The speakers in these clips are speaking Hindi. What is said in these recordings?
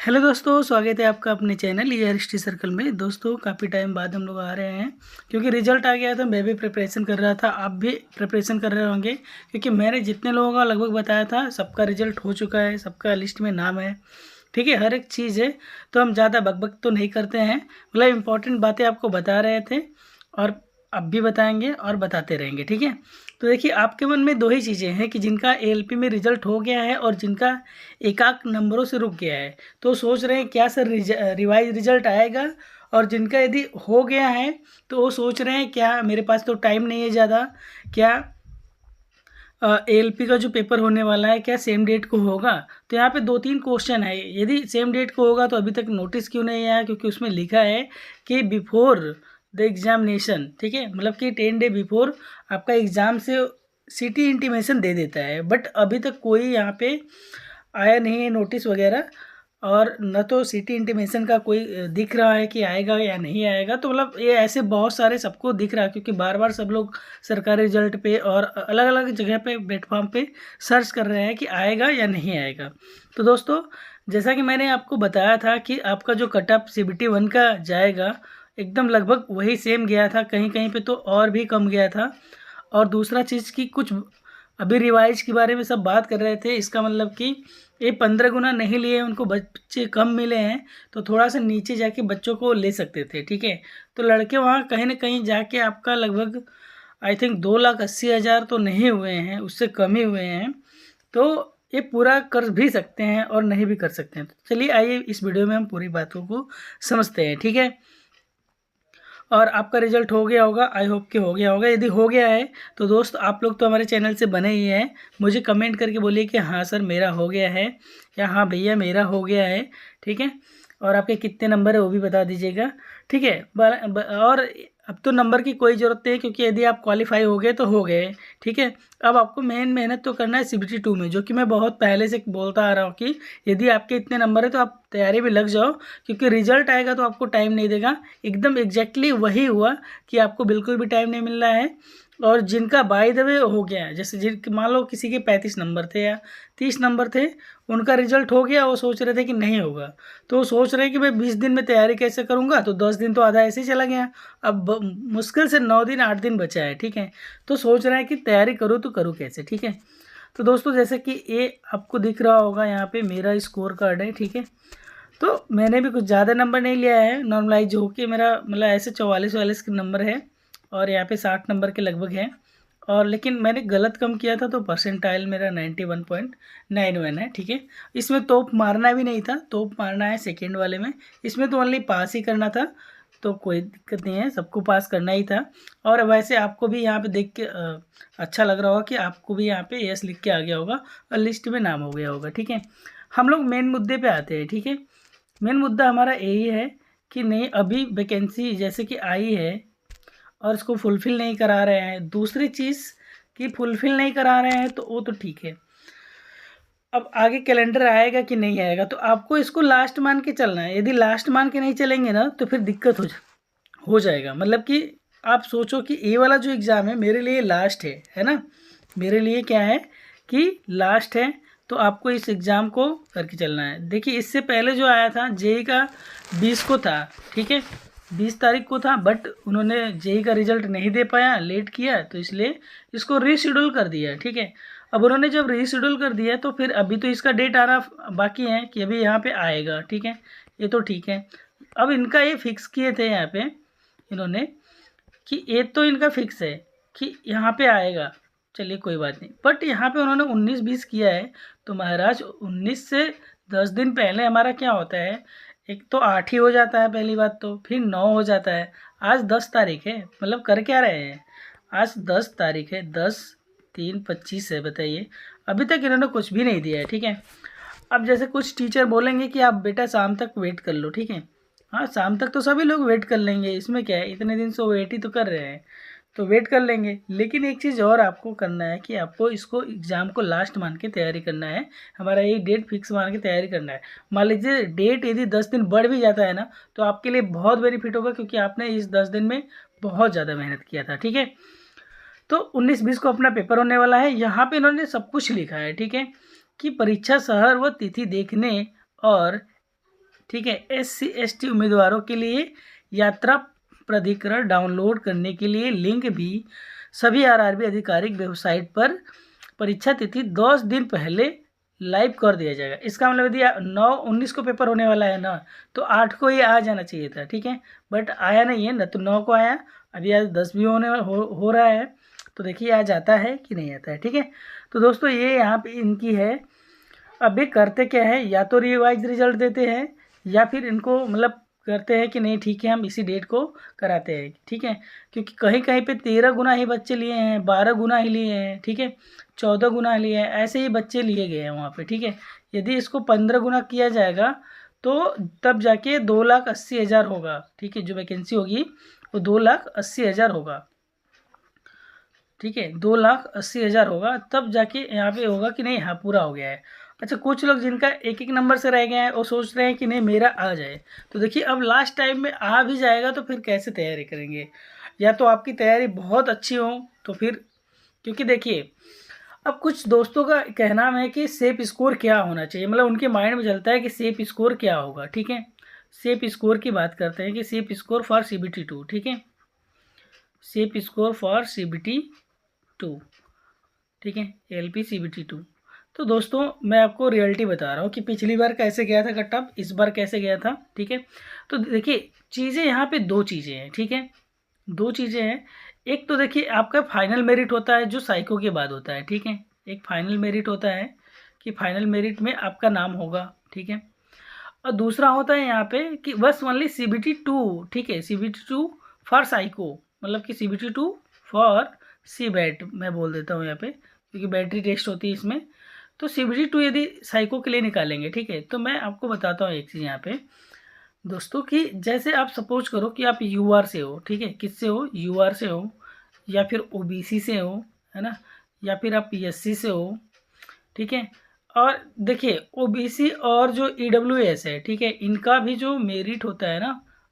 हेलो दोस्तों, स्वागत है आपका अपने चैनल ERST सर्कल में। दोस्तों काफ़ी टाइम बाद हम लोग आ रहे हैं क्योंकि रिजल्ट आ गया था। मैं भी प्रिपरेशन कर रहा था, आप भी प्रिपरेशन कर रहे होंगे क्योंकि मैंने जितने लोगों का लगभग बताया था सबका रिजल्ट हो चुका है, सबका लिस्ट में नाम है। ठीक है, हर एक चीज़ है। तो हम ज़्यादा बकबक तो नहीं करते हैं, मतलब इम्पोर्टेंट बातें आपको बता रहे थे और अब भी बताएंगे और बताते रहेंगे। ठीक है, तो देखिए आपके मन में दो ही चीज़ें हैं कि जिनका ALP में रिजल्ट हो गया है और जिनका एकाक नंबरों से रुक गया है। तो सोच रहे हैं क्या सर रिवाइज रिजल्ट आएगा, और जिनका यदि हो गया है तो वो सोच रहे हैं क्या मेरे पास तो टाइम नहीं है ज़्यादा, क्या ALP का जो पेपर होने वाला है क्या सेम डेट को होगा। तो यहाँ पे दो तीन क्वेश्चन है, यदि सेम डेट को होगा तो अभी तक नोटिस क्यों नहीं आया, क्योंकि उसमें लिखा है कि बिफोर द एग्जामिनेशन। ठीक है, मतलब कि 10 डे बिफोर आपका एग्ज़ाम से सिटी इंटीमेशन दे देता है, बट अभी तक कोई यहाँ पे आया नहीं है नोटिस वगैरह, और न तो सिटी इंटीमेशन का कोई दिख रहा है कि आएगा या नहीं आएगा। तो मतलब ये ऐसे बहुत सारे सबको दिख रहा है क्योंकि बार बार सब लोग सरकारी रिजल्ट पे और अलग अलग जगह पे प्लेटफॉर्म पे सर्च कर रहे हैं कि आएगा या नहीं आएगा। तो दोस्तों जैसा कि मैंने आपको बताया था कि आपका जो कटअप CBT 1 का जाएगा एकदम लगभग वही सेम गया था, कहीं कहीं पे तो और भी कम गया था। और दूसरा चीज़ की कुछ अभी रिवाइज के बारे में सब बात कर रहे थे, इसका मतलब कि ये 15 गुना नहीं लिए, उनको बच्चे कम मिले हैं तो थोड़ा सा नीचे जाके बच्चों को ले सकते थे। ठीक है, तो लड़के वहाँ कहीं ना कहीं जाके आपका लगभग आई थिंक 2,80,000 तो नहीं हुए हैं, उससे कम ही हुए हैं। तो ये पूरा कर भी सकते हैं और नहीं भी कर सकते हैं। तो चलिए आइए इस वीडियो में हम पूरी बातों को समझते हैं। ठीक है, और आपका रिजल्ट हो गया होगा, आई होप कि हो गया होगा। यदि हो गया है तो दोस्त आप लोग तो हमारे चैनल से बने ही हैं, मुझे कमेंट करके बोलिए कि हाँ सर मेरा हो गया है, या हाँ भैया मेरा हो गया है। ठीक है, और आपके कितने नंबर है वो भी बता दीजिएगा। ठीक है, और अब तो नंबर की कोई ज़रूरत नहीं है क्योंकि यदि आप क्वालिफाई हो गए तो हो गए। ठीक है, अब आपको मेहनत तो करना है CBT 2 में, जो कि मैं बहुत पहले से बोलता आ रहा हूँ कि यदि आपके इतने नंबर है तो आप तैयारी में लग जाओ, क्योंकि रिजल्ट आएगा तो आपको टाइम नहीं देगा। एकदम एग्जैक्टली वही हुआ कि आपको बिल्कुल भी टाइम नहीं मिल रहा है। और जिनका बाय द वे हो गया है, जैसे जिन मान लो किसी के 35 नंबर थे या 30 नंबर थे, उनका रिजल्ट हो गया, वो सोच रहे थे कि नहीं होगा, तो वो सोच रहे हैं कि मैं 20 दिन में तैयारी कैसे करूँगा, तो 10 दिन तो आधा ऐसे ही चला गया। अब मुश्किल से 9 दिन 8 दिन बचा है। ठीक है, तो सोच रहे हैं कि तैयारी करूँ तो करूँ कैसे। ठीक है, तो दोस्तों जैसे कि ये आपको दिख रहा होगा यहाँ पे मेरा स्कोर कार्ड है। ठीक है, तो मैंने भी कुछ ज़्यादा नंबर नहीं लिया है, नॉर्मलाइज हो के मेरा मतलब ऐसे 44 के नंबर है, और यहाँ पे 60 नंबर के लगभग है। और लेकिन मैंने गलत कम किया था तो परसेंटाइल मेरा 91.91 है। ठीक है, इसमें तोप मारना भी नहीं था, तोप मारना है सेकेंड वाले में, इसमें तो ओनली पास ही करना था, तो कोई दिक्कत नहीं है, सबको पास करना ही था। और वैसे आपको भी यहाँ पे देख के अच्छा लग रहा होगा कि आपको भी यहाँ पे यस लिख के आ गया होगा और लिस्ट में नाम हो गया होगा। ठीक है, हम लोग मेन मुद्दे पे आते हैं। ठीक है, मेन मुद्दा हमारा यही है कि नहीं अभी वैकेंसी जैसे कि आई है और इसको फुलफ़िल नहीं करा रहे हैं। दूसरी चीज़ कि फुलफ़िल नहीं करा रहे हैं तो वो तो ठीक है, अब आगे कैलेंडर आएगा कि नहीं आएगा तो आपको इसको लास्ट मान के चलना है। यदि लास्ट मान के नहीं चलेंगे ना तो फिर दिक्कत हो जाएगा। मतलब कि आप सोचो कि ये वाला जो एग्ज़ाम है मेरे लिए लास्ट है ना, मेरे लिए क्या है कि लास्ट है, तो आपको इस एग्ज़ाम को करके चलना है। देखिए इससे पहले जो आया था JEE का 20 को था। ठीक है, 20 तारीख को था, बट उन्होंने JEE का रिजल्ट नहीं दे पाया, लेट किया, तो इसलिए इसको रीशेड्यूल कर दिया। ठीक है, अब उन्होंने जब रीशेड्यूल कर दिया तो फिर अभी तो इसका डेट आना बाकी है कि अभी यहाँ पे आएगा। ठीक है, ये तो ठीक है। अब इनका ये फिक्स किए थे यहाँ पे इन्होंने कि ये तो इनका फिक्स है कि यहाँ पे आएगा, चलिए कोई बात नहीं, बट यहाँ पे उन्होंने 19-20 किया है। तो महाराज 19 से 10 दिन पहले हमारा क्या होता है, एक तो 8 ही हो जाता है पहली बात, तो फिर 9 हो जाता है। आज 10 तारीख है, मतलब कर क्या रहे हैं, आज 10 तारीख है, 10-3-25 है, बताइए अभी तक इन्होंने कुछ भी नहीं दिया है। ठीक है, अब जैसे कुछ टीचर बोलेंगे कि आप बेटा शाम तक वेट कर लो। ठीक है, हाँ शाम तक तो सभी लोग वेट कर लेंगे, इसमें क्या है, इतने दिन से वेट ही तो कर रहे हैं, तो वेट कर लेंगे। लेकिन एक चीज़ और आपको करना है कि आपको इसको एग्ज़ाम को लास्ट मान के तैयारी करना है, हमारा ये डेट फिक्स मान के तैयारी करना है। मान लीजिए डेट यदि 10 दिन बढ़ भी जाता है ना तो आपके लिए बहुत बेनिफिट होगा, क्योंकि आपने इस 10 दिन में बहुत ज़्यादा मेहनत किया था। ठीक है, तो 19-20 को अपना पेपर होने वाला है। यहाँ पे इन्होंने सब कुछ लिखा है। ठीक है, कि परीक्षा शहर व तिथि देखने और ठीक है। SC/ST उम्मीदवारों के लिए यात्रा प्राधिकरण डाउनलोड करने के लिए लिंक भी सभी RRB आधिकारिक वेबसाइट पर परीक्षा तिथि 10 दिन पहले लाइव कर दिया जाएगा। इसका मतलब यदि 9-19 को पेपर होने वाला है ना, तो 8 को ये आ जाना चाहिए था, ठीक है, बट आया नहीं है ना, तो 9 को आया, अभी आज 10 भी हो रहा है, तो देखिए आज आता है कि नहीं आता है, ठीक है। तो दोस्तों ये यहाँ पे इनकी है। अब ये करते क्या है, या तो रिवाइज रिजल्ट देते हैं या फिर इनको मतलब करते हैं कि नहीं ठीक है हम इसी डेट को कराते हैं, ठीक है, क्योंकि कहीं कहीं पे 13 गुना ही बच्चे लिए हैं, 12 गुना ही लिए हैं, ठीक है, 14 गुना लिए हैं, ऐसे ही बच्चे लिए गए हैं वहाँ पे, ठीक है। यदि इसको 15 गुना किया जाएगा तो तब जाके 2,80,000 होगा, ठीक है, जो वैकेंसी होगी वो 2,80,000 होगा, ठीक है, 2,80,000 होगा, तब जाके यहाँ पे होगा कि नहीं हाँ पूरा हो गया है। अच्छा, कुछ लोग जिनका एक एक नंबर से रह गए हैं वो सोच रहे हैं कि नहीं मेरा आ जाए, तो देखिए अब लास्ट टाइम में आ भी जाएगा तो फिर कैसे तैयारी करेंगे, या तो आपकी तैयारी बहुत अच्छी हो तो फिर, क्योंकि देखिए अब कुछ दोस्तों का कहना है कि सेफ स्कोर क्या होना चाहिए, मतलब उनके माइंड में चलता है कि सेफ स्कोर क्या होगा, ठीक है। सेफ स्कोर की बात करते हैं कि सेफ स्कोर फॉर CBT 2, ठीक है, सेफ स्कोर फॉर CBT 2, ठीक है, LP CBT 2। तो दोस्तों मैं आपको रियलिटी बता रहा हूँ कि पिछली बार कैसे गया था कट ऑफ, इस बार कैसे गया था, ठीक है। तो देखिए चीज़ें यहाँ पे दो चीज़ें हैं, ठीक है, दो चीज़ें हैं। एक तो देखिए आपका फाइनल मेरिट होता है जो साइको के बाद होता है, ठीक है, एक फाइनल मेरिट होता है कि फाइनल मेरिट में आपका नाम होगा, ठीक है। और दूसरा होता है यहाँ पे कि बस ओनली CBT 2, ठीक है, CBT 2 फॉर साइको, मतलब कि CBT 2 फॉर CBAT मैं बोल देता हूँ यहाँ पे, क्योंकि बैटरी टेस्ट होती है इसमें। तो CBT 2 यदि साइको के लिए निकालेंगे, ठीक है, तो मैं आपको बताता हूँ एक चीज़ यहाँ पे दोस्तों कि जैसे आप सपोज करो कि आप UR से हो, ठीक है, किससे हो, UR से हो, या फिर OBC से हो, है ना, या फिर आप SC से हो, ठीक है। और देखिए OBC और जो EWS है, ठीक है, इनका भी जो मेरिट होता है ना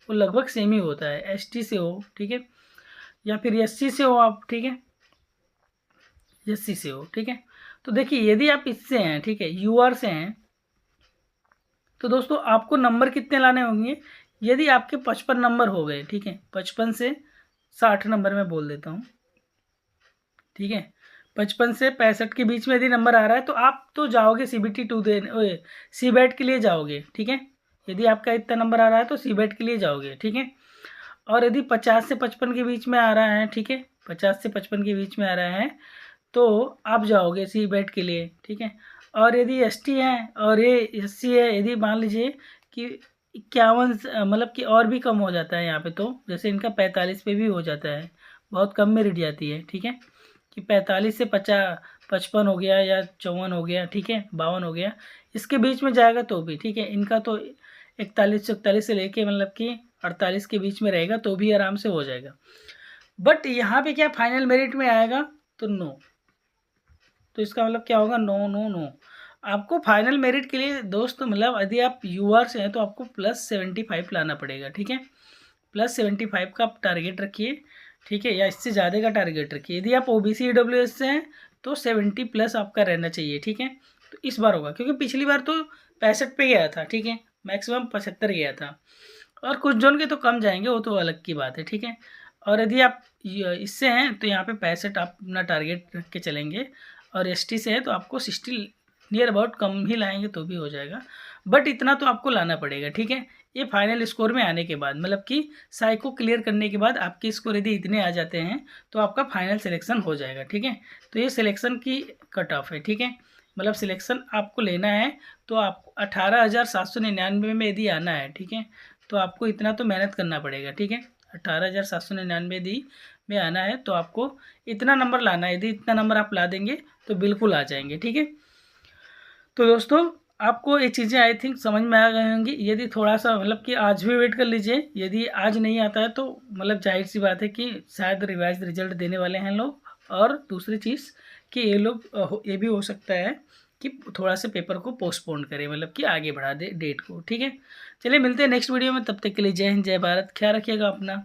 वो लगभग सेम ही होता है। ST से हो, ठीक है, या फिर SC से हो आप, ठीक है, SC से हो, ठीक है। तो देखिए यदि आप इससे हैं, ठीक है, UR से हैं, तो दोस्तों आपको नंबर कितने लाने होंगे, यदि आपके 55 नंबर हो गए, ठीक है, 55 से 60 नंबर में बोल देता हूँ, ठीक है, 55 से 65 के बीच में यदि नंबर आ रहा है तो आप तो जाओगे CBT 2 देने, CBAT के लिए जाओगे, ठीक है, यदि आपका इतना नंबर आ रहा है तो CBAT के लिए जाओगे, ठीक है। और यदि 50 से 55 के बीच में आ रहा है, ठीक है, 50 से 55 के बीच में आ रहा है तो आप जाओगे CBAT के लिए, ठीक है। और यदि ST है और ये SC है, यदि मान लीजिए कि 51 मतलब कि और भी कम हो जाता है यहाँ पे, तो जैसे इनका 45 पे भी हो जाता है, बहुत कम मेरिट जाती है, ठीक है, कि 45 से 55 हो गया या 54 हो गया, ठीक है, 52 हो गया, इसके बीच में जाएगा तो भी ठीक है। इनका तो 41 से लेके मतलब कि 48 के बीच में रहेगा तो भी आराम से हो जाएगा। बट यहाँ पे क्या फाइनल मेरिट में आएगा तो नो, तो इसका मतलब क्या होगा, नो नो नो। आपको फाइनल मेरिट के लिए दोस्त मतलब यदि आप UR से हैं तो आपको +75 लाना पड़ेगा, ठीक है, +75 का आप टारगेट रखिए, ठीक है, या इससे ज़्यादा का टारगेट रखिए। यदि आप OBC EWS से हैं तो 70+ आपका रहना चाहिए, ठीक है। तो इस बार होगा क्योंकि पिछली बार तो 65 पे गया था, ठीक है, मैक्सिमम 75 गया था, और कुछ जोन के तो कम जाएंगे वो तो अलग की बात है, ठीक है। और यदि आप इससे हैं तो यहाँ पे 65 आप अपना टारगेट रख के चलेंगे, और ST से है तो आपको 60 नियर अबाउट कम ही लाएंगे तो भी हो जाएगा, बट इतना तो आपको लाना पड़ेगा, ठीक है। ये फाइनल स्कोर में आने के बाद मतलब कि साइको क्लियर करने के बाद आपके स्कोर यदि इतने आ जाते हैं तो आपका फाइनल सिलेक्शन हो जाएगा, ठीक है। तो ये सिलेक्शन की कट ऑफ है, ठीक है, मतलब सिलेक्शन आपको लेना है तो आपको 18,799 में यदि आना है, ठीक है, तो आपको इतना तो मेहनत करना पड़ेगा, ठीक है, 18,799 यदि में आना है तो आपको इतना नंबर लाना है। यदि इतना नंबर आप ला देंगे तो बिल्कुल आ जाएंगे, ठीक है। तो दोस्तों आपको ये चीज़ें आई थिंक समझ में आ गई होंगी। यदि थोड़ा सा मतलब कि आज भी वेट कर लीजिए, यदि आज नहीं आता है तो मतलब जाहिर सी बात है कि शायद रिवाइज रिजल्ट देने वाले हैं लोग, और दूसरी चीज़ कि ये लोग ये भी हो सकता है कि थोड़ा सा पेपर को पोस्टपोन करें, मतलब कि आगे बढ़ा दे डेट को, ठीक है। चलिए मिलते हैं नेक्स्ट वीडियो में, तब तक के लिए जय हिंद जय भारत, ख्याल रखिएगा अपना।